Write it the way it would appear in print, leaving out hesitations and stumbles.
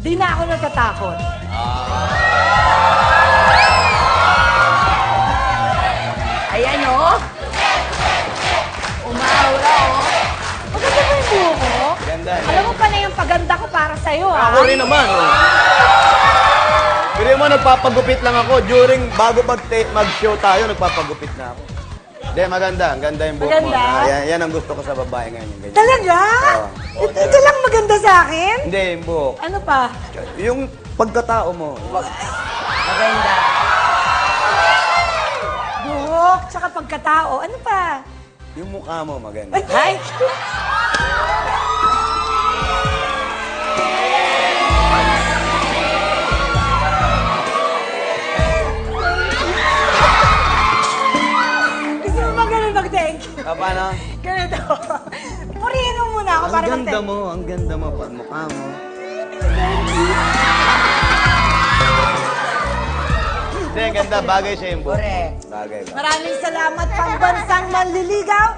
Di na ako natatakot. Ayan, oh. Umaura, oh. Maganda ba yung buho ko? Ganda. Alam mo pa na yung paganda ko para sa'yo, ha? Ako rin naman, oh. Pero mo, nagpapagupit lang ako. Bago mag-show tayo, nagpapagupit na ako. Hindi, maganda. Ang ganda yung buhok mo. Maganda? Yan ang gusto ko sa babae ngayon. Yung ganyan. Talaga? Oo. Ito lang maganda sa akin? Hindi, yung buhok. Ano pa? Yung pagkatao mo. Maganda. Buhok, tsaka pagkatao. Ano pa? Yung mukha mo, maganda. Ay! Gusto mo ba ganun mag-thank you? Paano? Ganito. Purihin mo muna ako para Ang mag-thank ganda you. mo, ang ganda mo. Pag mukha mo. Hindi, ganda. Bagay siya yung buhok. Correct. Bagay ba? Maraming salamat, pambansang manliligaw.